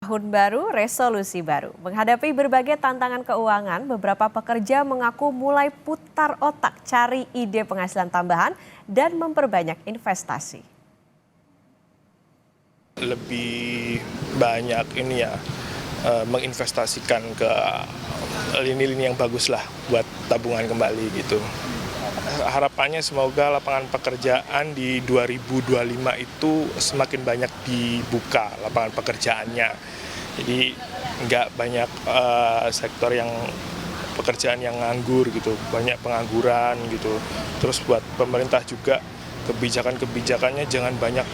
Tahun baru, resolusi baru. Menghadapi berbagai tantangan keuangan, beberapa pekerja mengaku mulai putar otak cari ide penghasilan tambahan dan memperbanyak investasi. Lebih banyak menginvestasikan ke lini-lini yang bagus lah buat tabungan kembali gitu. Harapannya semoga lapangan pekerjaan di 2025 itu semakin banyak dibuka lapangan pekerjaannya. Jadi nggak banyak sektor yang pekerjaan yang nganggur gitu, banyak pengangguran gitu. Terus buat pemerintah juga kebijakan-kebijakannya jangan banyak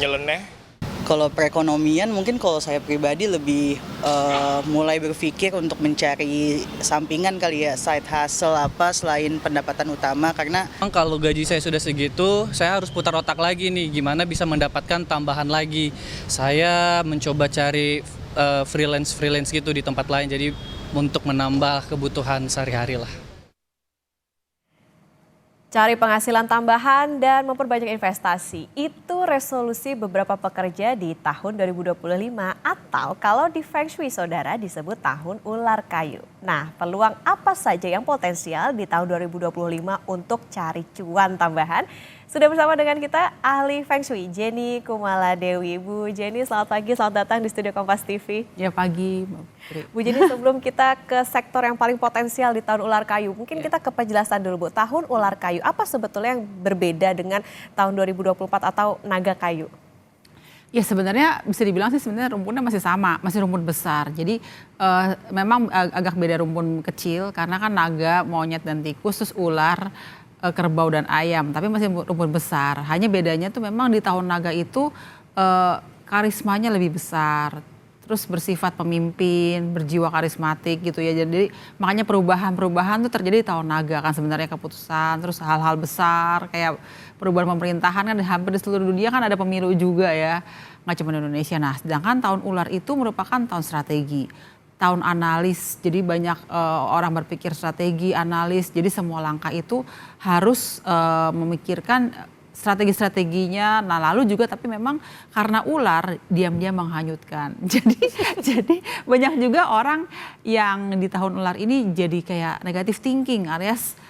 nyeleneh. Kalau perekonomian mungkin kalau saya pribadi lebih mulai berpikir untuk mencari sampingan kali ya, side hustle apa selain pendapatan utama, karena kalau gaji saya sudah segitu, saya harus putar otak lagi nih gimana bisa mendapatkan tambahan lagi. Saya mencoba cari freelance gitu di tempat lain, jadi untuk menambah kebutuhan sehari-hari lah. Cari penghasilan tambahan dan memperbanyak investasi, itu resolusi beberapa pekerja di tahun 2025 atau kalau di Feng Shui saudara disebut tahun ular kayu. Nah, peluang apa saja yang potensial di tahun 2025 untuk cari cuan tambahan? Sudah bersama dengan kita ahli Feng Shui, Jenny Kumaladewi. Bu Jenny, selamat pagi, selamat datang di Studio Kompas TV. Ya pagi. Bu Jenny, sebelum kita ke sektor yang paling potensial di tahun ular kayu, mungkin kita ke penjelasan dulu Bu. Tahun ular kayu, apa sebetulnya yang berbeda dengan tahun 2024 atau naga kayu? Ya sebenarnya bisa dibilang sih sebenarnya rumpunnya masih sama, masih rumpun besar. Jadi memang agak beda rumpun kecil karena kan naga, monyet dan tikus, terus ular, kerbau dan ayam, tapi masih rumpun besar. Hanya bedanya tuh memang di tahun naga itu karismanya lebih besar, terus bersifat pemimpin, berjiwa karismatik gitu ya. Jadi makanya perubahan tuh terjadi di tahun naga kan sebenarnya, keputusan, terus hal-hal besar kayak perubahan pemerintahan kan hampir di seluruh dunia kan ada pemilu juga ya, nggak cuma di Indonesia. Nah sedangkan tahun ular itu merupakan tahun strategi. Tahun analis, jadi banyak orang berpikir strategi, analis, jadi semua langkah itu harus memikirkan strategi-strateginya. Nah lalu juga tapi memang karena ular diam-diam menghanyutkan. Jadi banyak juga orang yang di tahun ular ini jadi kayak negative thinking alias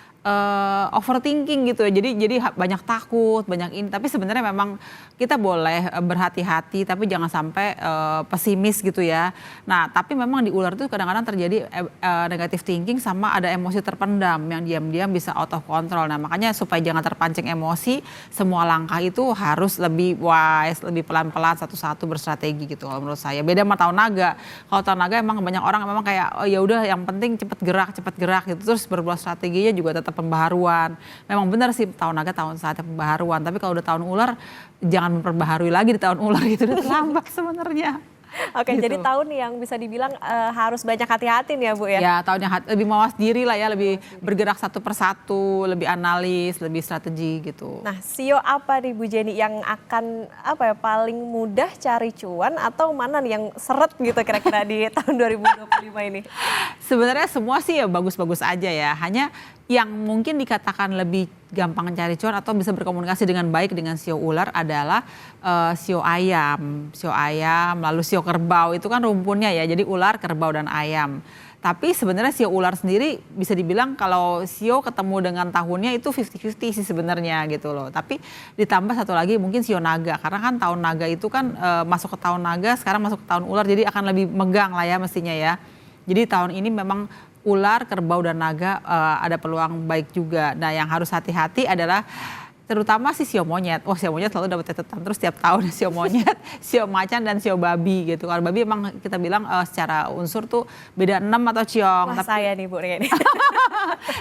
overthinking gitu ya. Jadi banyak takut, banyak ini. Tapi sebenarnya memang kita boleh berhati-hati, tapi jangan sampai pesimis gitu ya. Nah, tapi memang di ular itu kadang-kadang terjadi negative thinking sama ada emosi terpendam yang diam-diam bisa out of control. Nah, makanya supaya jangan terpancing emosi, semua langkah itu harus lebih wise, lebih pelan-pelan satu-satu berstrategi gitu kalau menurut saya. Beda sama tahun naga. Kalau tahun naga emang banyak orang memang kayak oh ya udah yang penting cepet gerak gitu. Terus berbuat strateginya juga tetap pembaharuan. Memang benar sih tahun naga tahun saatnya pembaharuan, tapi kalau udah tahun ular jangan memperbaharui lagi di tahun ular gitu, udah terlambat sebenarnya. Oke, gitu. jadi tahun yang bisa dibilang harus banyak hati-hati nih ya Bu ya? Ya tahun yang lebih mawas diri lah ya, lebih bergerak satu persatu, lebih analis, lebih strategi gitu. Nah, sio apa nih Bu Jenny yang akan paling mudah cari cuan atau mana nih yang seret gitu kira-kira di tahun 2025 ini? Sebenarnya semua sih ya bagus-bagus aja ya, hanya yang mungkin dikatakan lebih gampang cari cuan atau bisa berkomunikasi dengan baik dengan sio ular adalah sio ayam, lalu sio kerbau itu kan rumpunnya ya, jadi ular, kerbau dan ayam. Tapi sebenarnya sio ular sendiri bisa dibilang kalau sio ketemu dengan tahunnya itu 50-50 sih sebenarnya gitu loh. Tapi ditambah satu lagi mungkin sio naga, karena kan tahun naga itu kan masuk ke tahun naga, sekarang masuk ke tahun ular, jadi akan lebih megang lah ya mestinya ya. Jadi tahun ini memang ular, kerbau dan naga ada peluang baik juga. Nah yang harus hati-hati adalah terutama si sio monyet. Wah sio monyet selalu dapat catatan terus setiap tahun, sio monyet, sio macan dan sio babi gitu. Kalau babi emang kita bilang secara unsur tuh beda 6 atau ciong. Wah, tapi saya nih Bu ini.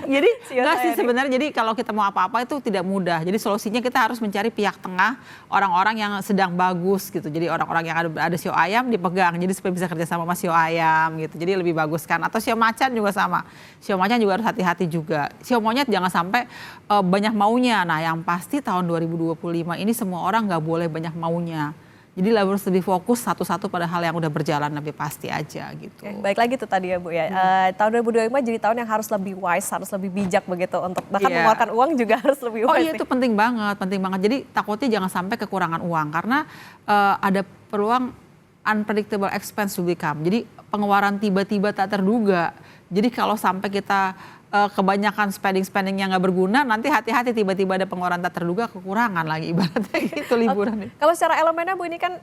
Jadi enggak sih sebenarnya, jadi kalau kita mau apa-apa itu tidak mudah. Jadi solusinya kita harus mencari pihak tengah, orang-orang yang sedang bagus gitu. Jadi orang-orang yang ada sio ayam dipegang, jadi supaya bisa kerja sama sio ayam gitu. Jadi lebih bagus kan. Atau sio macan juga sama. Sio macan juga harus hati-hati juga. Sio monyet jangan sampai banyak maunya. Nah yang pasti tahun 2025 ini semua orang nggak boleh banyak maunya. Jadi harus lebih fokus satu-satu pada hal yang udah berjalan lebih pasti aja gitu. Oke, baik lagi tuh tadi ya Bu ya. Tahun 2025 jadi tahun yang harus lebih wise, harus lebih bijak begitu untuk bahkan mengeluarkan uang juga harus lebih wise. Oh iya itu penting banget. Jadi takutnya jangan sampai kekurangan uang karena ada peluang unpredictable expense will become. Jadi pengeluaran tiba-tiba tak terduga. Jadi kalau sampai kita kebanyakan spending yang nggak berguna, nanti hati-hati tiba-tiba ada pengeluaran tak terduga, kekurangan lagi ibaratnya gitu liburan. Kalau secara elemennya Bu ini kan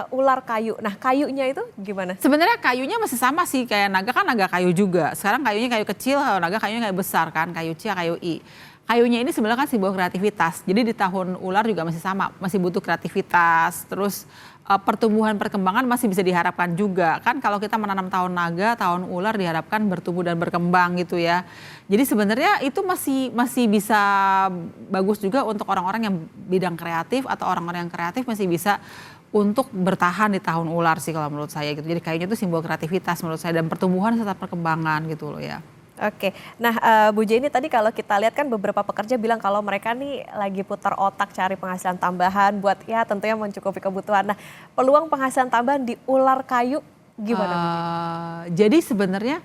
ular kayu. Nah kayunya itu gimana? Sebenarnya kayunya masih sama sih, kayak naga kan naga kayu juga. Sekarang kayunya kayu kecil, kalau naga kayunya kayu besar kan, kayu C, kayu I. Kayunya ini sebenarnya kan simbol kreativitas. Jadi di tahun ular juga masih sama, masih butuh kreativitas. Terus pertumbuhan perkembangan masih bisa diharapkan juga. Kan kalau kita menanam tahun naga, tahun ular diharapkan bertumbuh dan berkembang gitu ya. Jadi sebenarnya itu masih bisa bagus juga untuk orang-orang yang bidang kreatif atau orang-orang yang kreatif masih bisa untuk bertahan di tahun ular sih kalau menurut saya gitu. Jadi kayunya itu simbol kreativitas menurut saya dan pertumbuhan serta perkembangan gitu loh ya. Oke, nah Bu Jenny tadi kalau kita lihat kan beberapa pekerja bilang kalau mereka nih lagi putar otak cari penghasilan tambahan buat ya tentunya mencukupi kebutuhan. Nah peluang penghasilan tambahan di ular kayu gimana Bu Jenny? Jadi sebenarnya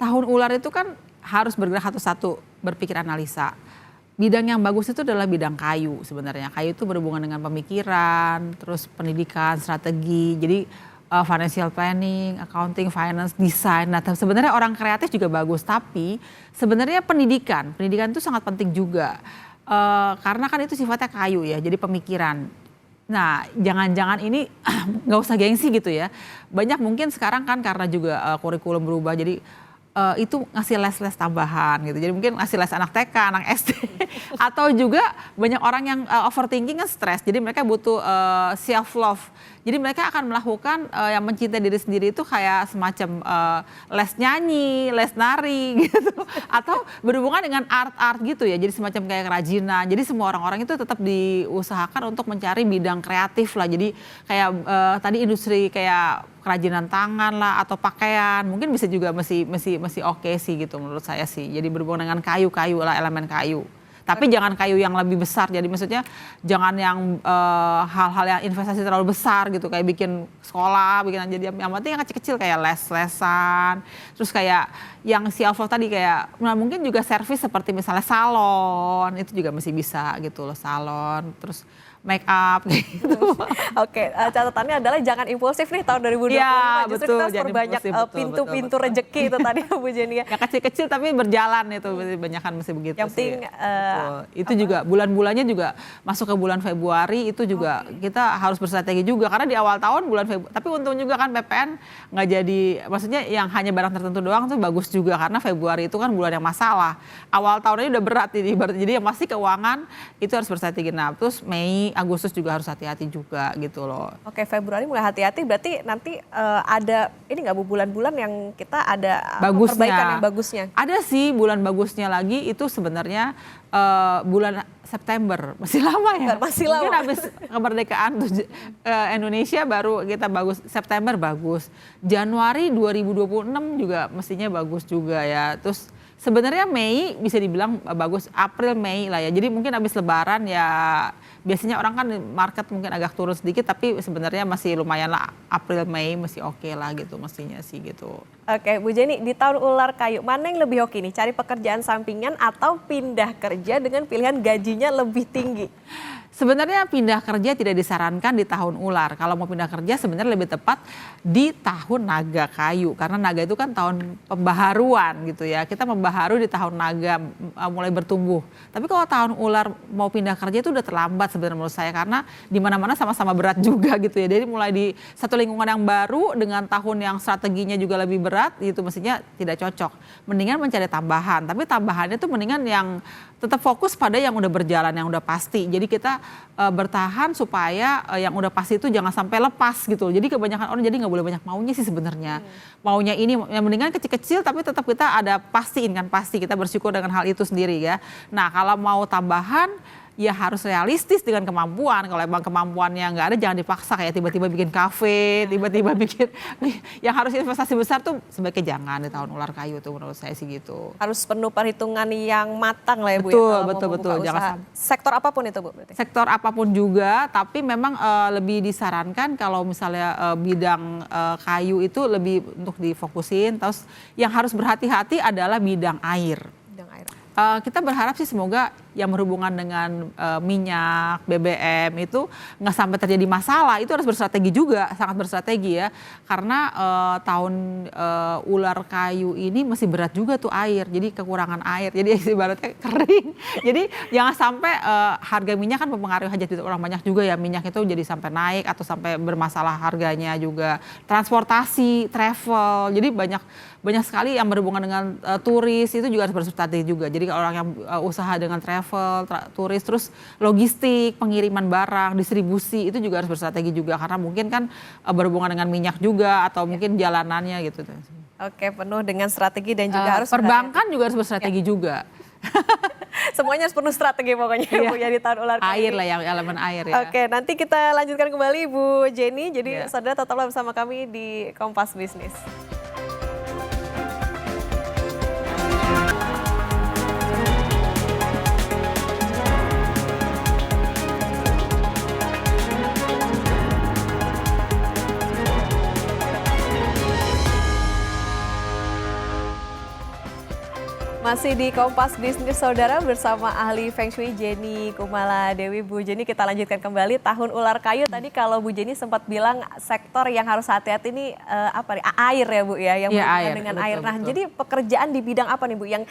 tahun ular itu kan harus bergerak satu-satu berpikir analisa. Bidang yang bagus itu adalah bidang kayu sebenarnya. Kayu itu berhubungan dengan pemikiran, terus pendidikan, strategi. Jadi financial planning, accounting, finance, design. Nah sebenarnya orang kreatif juga bagus, tapi sebenarnya pendidikan itu sangat penting juga. Karena kan itu sifatnya kayu ya, jadi pemikiran. Nah jangan-jangan ini nggak usah gengsi gitu ya. Banyak mungkin sekarang kan karena juga kurikulum berubah, jadi itu ngasih les-les tambahan gitu. Jadi mungkin ngasih les anak TK, anak SD. Atau juga banyak orang yang overthinking kan stres. Jadi mereka butuh self love. Jadi mereka akan melakukan yang mencintai diri sendiri itu kayak semacam les nyanyi, les nari gitu. Atau berhubungan dengan art-art gitu ya. Jadi semacam kayak kerajinan. Jadi semua orang-orang itu tetap diusahakan untuk mencari bidang kreatif lah. Jadi kayak tadi industri kayak kerajinan tangan lah atau pakaian. Mungkin bisa juga masih oke sih gitu menurut saya sih. Jadi berhubungan dengan kayu lah, elemen kayu. Tapi jangan kayu yang lebih besar, jadi maksudnya jangan yang hal-hal yang investasi terlalu besar gitu, kayak bikin sekolah, bikin jadi yang penting yang kecil-kecil kayak les-lesan, terus kayak yang si Alfo tadi kayak, nah mungkin juga servis seperti misalnya salon, itu juga masih bisa gitu loh, salon, terus make up gitu. Oke, catatannya adalah jangan impulsif nih tahun 2025. Ya, Justru betul, kita harus jangan perbanyak impulsif, pintu-pintu rezeki itu tadi Bu Jenny ya. Yang kecil-kecil tapi berjalan itu banyakan mesti begitu Yang penting itu juga bulan-bulannya juga masuk ke bulan Februari itu juga kita harus bersrategi juga karena di awal tahun bulan Februari, tapi untung juga kan PPN nggak jadi, maksudnya yang hanya barang tertentu doang tuh bagus juga karena Februari itu kan bulan yang masalah. Awal tahun ini udah berat ini, jadi yang masih keuangan itu harus bersrategi. Nah terus Mei, Agustus juga harus hati-hati juga gitu loh. Oke, Februari mulai hati-hati, berarti nanti ada ini nggak Bu bulan-bulan yang kita ada perbaikan yang bagusnya? Ada sih bulan bagusnya lagi itu sebenarnya bulan September, masih lama ya. Masih lama. Mungkin habis kemerdekaan Indonesia baru kita bagus, September bagus. Januari 2026 juga mestinya bagus juga ya. Terus sebenarnya Mei bisa dibilang bagus, April, Mei lah ya. Jadi mungkin habis Lebaran ya biasanya orang kan market mungkin agak turun sedikit, tapi sebenarnya masih lumayan lah, April, Mei masih oke lah gitu mestinya sih gitu. Oke Bu Jenny, di tahun ular kayu mana yang lebih hoki nih? Cari pekerjaan sampingan atau pindah kerja dengan pilihan gajinya lebih tinggi? Sebenarnya pindah kerja tidak disarankan di tahun ular. Kalau mau pindah kerja sebenarnya lebih tepat di tahun naga kayu. Karena naga itu kan tahun pembaharuan gitu ya. Kita membaharui di tahun naga mulai bertumbuh. Tapi kalau tahun ular mau pindah kerja itu udah terlambat sebenarnya menurut saya. Karena di mana-mana sama-sama berat juga gitu ya. Jadi mulai di satu lingkungan yang baru dengan tahun yang strateginya juga lebih berat, itu mestinya tidak cocok. Mendingan mencari tambahan. Tapi tambahannya tuh mendingan yang tetap fokus pada yang udah berjalan, yang udah pasti. Jadi kita bertahan supaya yang udah pasti itu jangan sampai lepas gitu. Jadi kebanyakan orang jadi nggak boleh banyak maunya sih sebenarnya. Maunya ini yang mendingan kecil-kecil tapi tetap kita ada pastiin kan, pasti kita bersyukur dengan hal itu sendiri ya. Nah kalau mau tambahan ya harus realistis dengan kemampuan. Kalau emang kemampuannya nggak ada jangan dipaksa kayak tiba-tiba bikin kafe, tiba-tiba bikin yang harus investasi besar tuh sebaiknya jangan di tahun ular kayu tuh menurut saya sih gitu. Harus penuh perhitungan yang matang lah ya Bu betul, ya. Betul. Jangan sektor apapun itu Bu berarti. Sektor apapun juga, tapi memang lebih disarankan kalau misalnya bidang kayu itu lebih untuk difokusin. Terus yang harus berhati-hati adalah bidang air. Bidang air. Kita berharap sih semoga yang berhubungan dengan minyak, BBM itu nggak sampai terjadi masalah, itu harus berstrategi juga, sangat berstrategi ya. Karena tahun ular kayu ini masih berat juga tuh air, jadi kekurangan air, jadi ibaratnya kering. Jadi jangan sampai harga minyak kan mempengaruhi hajat hidup orang banyak juga ya, minyak itu jadi sampai naik atau sampai bermasalah harganya juga. Transportasi, travel, jadi banyak sekali yang berhubungan dengan turis itu juga harus berstrategi juga. Jadi kalau orang yang usaha dengan travel, turis, terus logistik, pengiriman barang, distribusi itu juga harus berstrategi juga karena mungkin kan berhubungan dengan minyak juga atau mungkin jalanannya gitu. Oke, penuh dengan strategi dan juga harus perbankan juga harus berstrategi juga. semuanya harus penuh strategi pokoknya Bu ya di tahun ular kayu. Air lah yang elemen air ya. Oke, nanti kita lanjutkan kembali Bu Jenny. Jadi saudara tetaplah bersama kami di Kompas Bisnis. Masih di Kompas Bisnis Saudara bersama ahli Feng Shui Jenny Kumala Dewi. Bu Jenny, kita lanjutkan kembali tahun ular kayu. Tadi kalau Bu Jenny sempat bilang sektor yang harus hati-hati ini air ya Bu ya, yang berhubungan dengan air. Nah, jadi pekerjaan di bidang apa nih Bu yang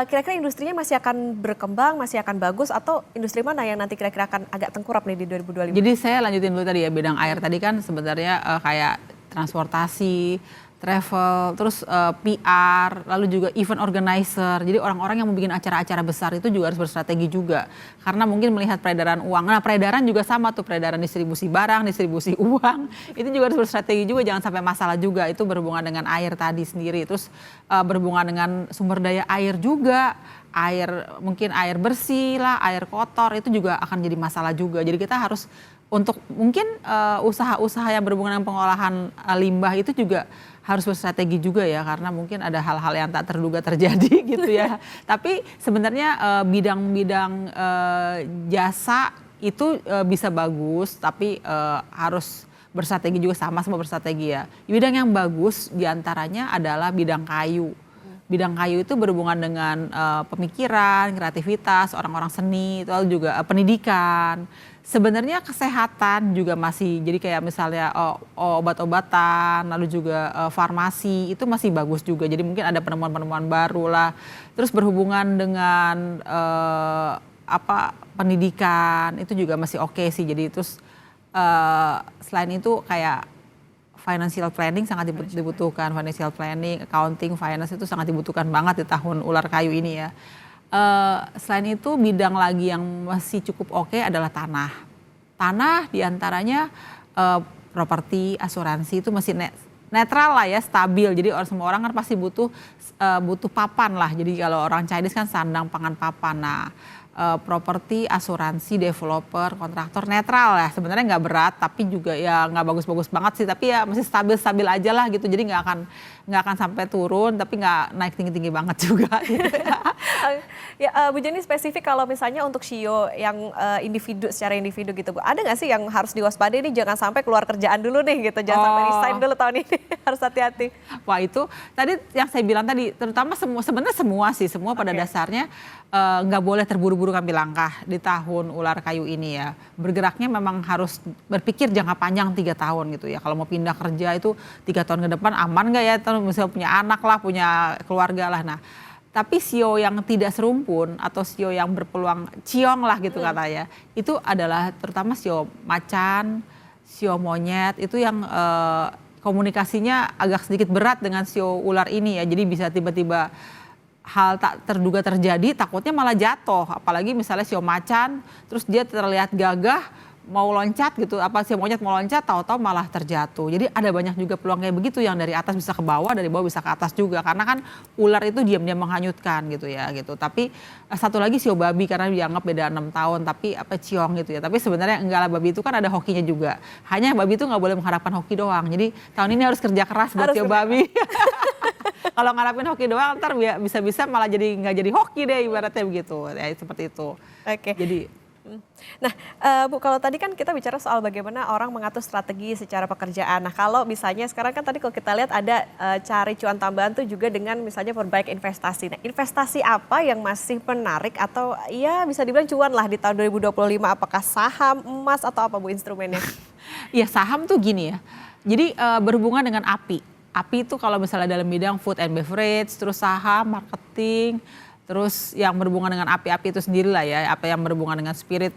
kira-kira industrinya masih akan berkembang, masih akan bagus, atau industri mana yang nanti kira-kira akan agak tengkurap nih di 2025? Jadi saya lanjutin dulu tadi ya, bidang air tadi kan sebenarnya kayak transportasi, travel, terus PR, lalu juga event organizer. Jadi orang-orang yang mau bikin acara-acara besar itu juga harus berstrategi juga. Karena mungkin melihat peredaran uang. Nah, peredaran juga sama tuh, peredaran distribusi barang, distribusi uang. Itu juga harus berstrategi juga, jangan sampai masalah juga. Itu berhubungan dengan air tadi sendiri. Terus berhubungan dengan sumber daya air juga. Mungkin air bersih lah, air kotor, itu juga akan jadi masalah juga. Jadi kita harus untuk mungkin usaha-usaha yang berhubungan dengan pengolahan limbah itu juga harus berstrategi juga ya, karena mungkin ada hal-hal yang tak terduga terjadi gitu ya. Tapi sebenarnya bidang-bidang jasa itu bisa bagus, tapi harus berstrategi juga, sama-sama berstrategi ya. Bidang yang bagus diantaranya adalah bidang kayu. Bidang kayu itu berhubungan dengan pemikiran, kreativitas, orang-orang seni, lalu juga pendidikan. Sebenarnya kesehatan juga masih, jadi kayak misalnya obat-obatan, lalu juga farmasi itu masih bagus juga. Jadi mungkin ada penemuan-penemuan baru lah. Terus berhubungan dengan pendidikan itu juga masih oke sih. Jadi terus selain itu kayak financial planning sangat dibutuhkan, financial planning, accounting, finance itu sangat dibutuhkan banget di tahun ular kayu ini ya. Selain itu bidang lagi yang masih cukup oke adalah tanah. Tanah diantaranya properti, asuransi itu masih netral lah ya, stabil. Jadi semua orang kan pasti butuh papan lah. Jadi kalau orang Chinese kan sandang pangan papan. Nah, properti, asuransi, developer, kontraktor netral ya, sebenarnya nggak berat tapi juga ya nggak bagus-bagus banget sih, tapi ya masih stabil-stabil aja lah gitu. Jadi nggak akan sampai turun tapi nggak naik tinggi-tinggi banget juga gitu ya. Bu Jenny, spesifik kalau misalnya untuk shio yang secara individu gitu Bu, ada nggak sih yang harus diwaspadai nih, jangan sampai keluar kerjaan dulu nih gitu, jangan sampai resign dulu tahun ini. Harus hati-hati. Wah, itu tadi yang saya bilang tadi, terutama sebenarnya semua pada dasarnya nggak boleh terburu-buru ngambil langkah di tahun ular kayu ini ya. Bergeraknya memang harus berpikir jangka panjang 3 tahun gitu ya. Kalau mau pindah kerja itu 3 tahun ke depan aman nggak ya, terus misalnya punya anak lah, punya keluarga lah. Nah, tapi sio yang tidak serumpun atau sio yang berpeluang ciong lah gitu katanya, itu adalah terutama sio macan, sio monyet, itu yang komunikasinya agak sedikit berat dengan sio ular ini ya. Jadi bisa tiba-tiba hal tak terduga terjadi, takutnya malah jatuh. Apalagi misalnya sio macan, terus dia terlihat gagah mau loncat gitu, sio monyet mau loncat, tahu-tahu malah terjatuh. Jadi ada banyak juga peluang kayak begitu, yang dari atas bisa ke bawah, dari bawah bisa ke atas juga. Karena kan ular itu diam-diam menghanyutkan gitu ya gitu. Tapi satu lagi sio babi, karena dianggap beda 6 tahun, tapi ciong gitu ya. Tapi sebenarnya enggak lah, babi itu kan ada hokinya juga. Hanya babi itu nggak boleh mengharapkan hoki doang. Jadi tahun ini harus kerja keras buat sio babi. Kalau ngarapin hoki doang, ntar bisa-bisa malah nggak jadi hoki deh, ibaratnya begitu. Ya seperti itu. Oke. Jadi Nah, Bu, kalau tadi kan kita bicara soal bagaimana orang mengatur strategi secara pekerjaan. Nah, kalau misalnya sekarang kan tadi kalau kita lihat ada cari cuan tambahan tuh juga dengan misalnya perbaik investasi. Nah, investasi apa yang masih menarik atau ya bisa dibilang cuan lah di tahun 2025? Apakah saham, emas atau apa Bu instrumennya? Ya saham tuh gini ya, jadi berhubungan dengan api. Api itu kalau misalnya dalam bidang food and beverage, terus saham, marketing, terus yang berhubungan dengan api-api itu sendiri lah ya, apa yang berhubungan dengan spirit,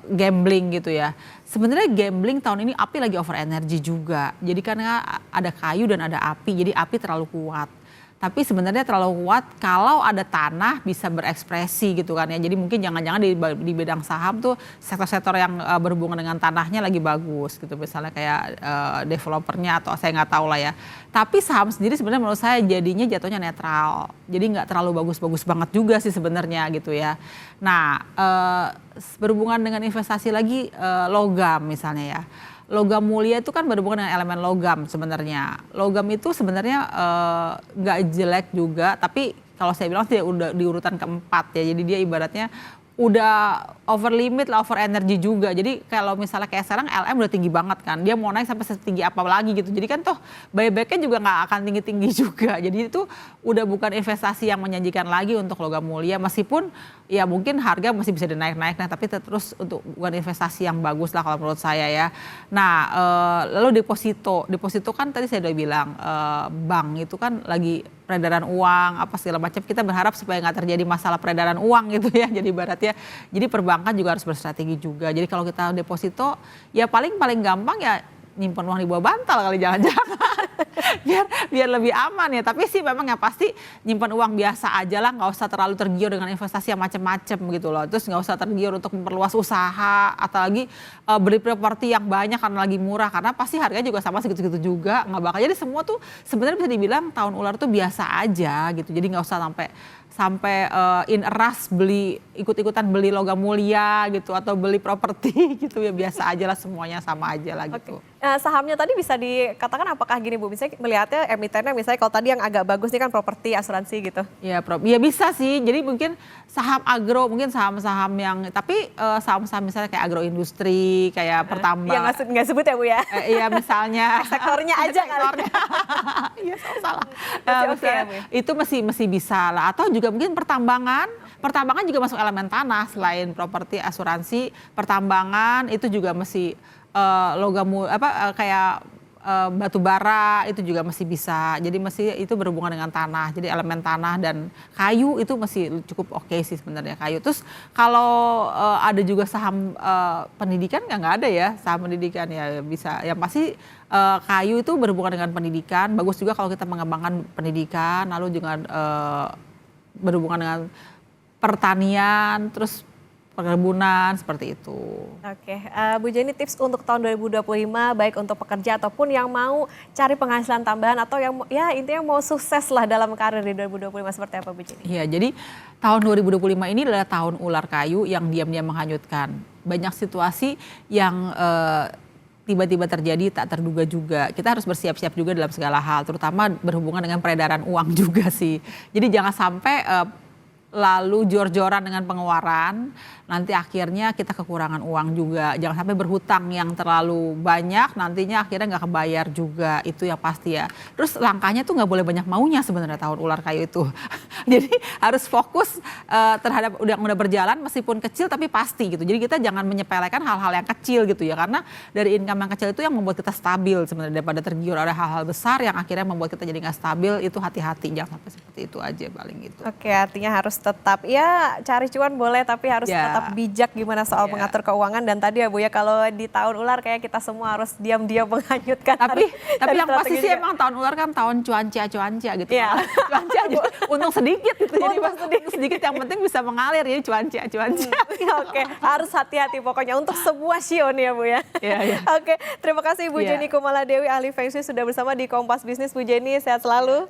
gambling gitu ya. Sebenarnya gambling tahun ini api lagi over energy juga. Jadi karena ada kayu dan ada api, jadi api terlalu kuat. Tapi sebenarnya terlalu kuat kalau ada tanah bisa berekspresi gitu kan ya. Jadi mungkin jangan-jangan di bidang saham tuh sektor-sektor yang berhubungan dengan tanahnya lagi bagus gitu. Misalnya kayak developernya atau saya nggak tahu lah ya. Tapi saham sendiri sebenarnya menurut saya jadinya jatuhnya netral. Jadi nggak terlalu bagus-bagus banget juga sih sebenarnya gitu ya. Nah berhubungan dengan investasi lagi logam misalnya ya. Logam mulia itu kan berhubungan dengan elemen logam sebenarnya. Logam itu sebenarnya nggak jelek juga, tapi kalau saya bilang dia udah di urutan keempat ya. Jadi dia ibaratnya udah over limit lah, over energy juga. Jadi kalau misalnya kayak sekarang LM udah tinggi banget kan, dia mau naik sampai setinggi apa lagi gitu. Jadi kan toh buybacknya juga nggak akan tinggi-tinggi juga. Jadi itu udah bukan investasi yang menjanjikan lagi untuk logam mulia, meskipun ya mungkin harga masih bisa dinaik-naik, tapi terus untuk bukan investasi yang bagus lah kalau menurut saya ya. Nah lalu deposito kan tadi saya udah bilang bank itu kan lagi peredaran uang apa segala macam, kita berharap supaya nggak terjadi masalah peredaran uang gitu ya. Jadi ibaratnya jadi perbankan juga harus berstrategi juga. Jadi kalau kita deposito ya paling gampang ya nyimpan uang di bawah bantal kali, jangan-jangan biar lebih aman ya. Tapi sih memang yang pasti nyimpan uang biasa aja lah, nggak usah terlalu tergiur dengan investasi yang macam-macam gitu loh. Terus nggak usah tergiur untuk memperluas usaha atau lagi beli properti yang banyak karena lagi murah, karena pasti harganya juga sama segitu-segitu juga, nggak bakal. Jadi semua tuh sebenarnya bisa dibilang tahun ular tuh biasa aja gitu. Jadi nggak usah sampai in a rush ikut-ikutan beli logam mulia gitu atau beli properti gitu ya, biasa aja lah, semuanya sama aja lah gitu. Sahamnya tadi bisa dikatakan apakah gini Bu, misalnya melihatnya emitennya misalnya kalau tadi yang agak bagus nih kan properti, asuransi gitu. Ya bisa sih, jadi mungkin saham agro, mungkin saham-saham yang, tapi saham-saham misalnya kayak agroindustri, kayak pertambang. Ya nggak sebut ya Bu ya? Iya misalnya. Sektornya aja kali. Iya salah. Oke, ya, Bu, ya? Itu masih bisa lah, atau juga mungkin pertambangan juga masuk elemen tanah, selain properti, asuransi, pertambangan itu juga masih logam kayak batu bara itu juga masih bisa. Jadi masih itu berhubungan dengan tanah. Jadi elemen tanah dan kayu itu masih cukup oke sih sebenarnya kayu. Terus kalau ada juga saham pendidikan nggak ada ya, saham pendidikan ya bisa. Yang pasti kayu itu berhubungan dengan pendidikan. Bagus juga kalau kita mengembangkan pendidikan, lalu juga berhubungan dengan pertanian, terus perkebunan seperti itu. Oke, Bu Jenny, tips untuk tahun 2025 baik untuk pekerja ataupun yang mau cari penghasilan tambahan atau yang ya intinya mau sukses lah dalam karir di 2025 seperti apa Bu Jenny? Iya, jadi tahun 2025 ini adalah tahun ular kayu yang diam-diam menghanyutkan. Banyak situasi yang tiba-tiba terjadi tak terduga juga. Kita harus bersiap-siap juga dalam segala hal, terutama berhubungan dengan peredaran uang juga sih. Jadi jangan sampai lalu jor-joran dengan pengeluaran, nanti akhirnya kita kekurangan uang juga. Jangan sampai berhutang yang terlalu banyak, nantinya akhirnya nggak kebayar juga, itu yang pasti ya. Terus langkahnya tuh nggak boleh banyak maunya sebenarnya tahun ular kayu itu. Jadi harus fokus terhadap udah berjalan meskipun kecil tapi pasti gitu. Jadi kita jangan menyepelekan hal-hal yang kecil gitu ya, karena dari income yang kecil itu yang membuat kita stabil sebenarnya, daripada tergiur ada hal-hal besar yang akhirnya membuat kita jadi nggak stabil. Itu hati-hati, jangan sampai seperti itu aja paling gitu. Oke, artinya harus tetap ya cari cuan boleh tapi harus tetap bijak gimana soal mengatur keuangan. Dan tadi ya Bu ya, kalau di tahun ular kayak kita semua harus diam-diam menghanyutkan. Tapi yang pasti sih juga. emang tahun ular kan tahun cuancia gitu. Iya. Cuancia aja untung sedikit gitu. Jadi sedikit yang penting bisa mengalir, jadi cuancia. Oke, harus hati-hati pokoknya untuk sebuah sion ya Bu ya. Iya. Oke, terima kasih Bu Jenny Kumaladewi, ahli Feng Shui sudah bersama di Kompas Bisnis. Bu Jenny, sehat selalu.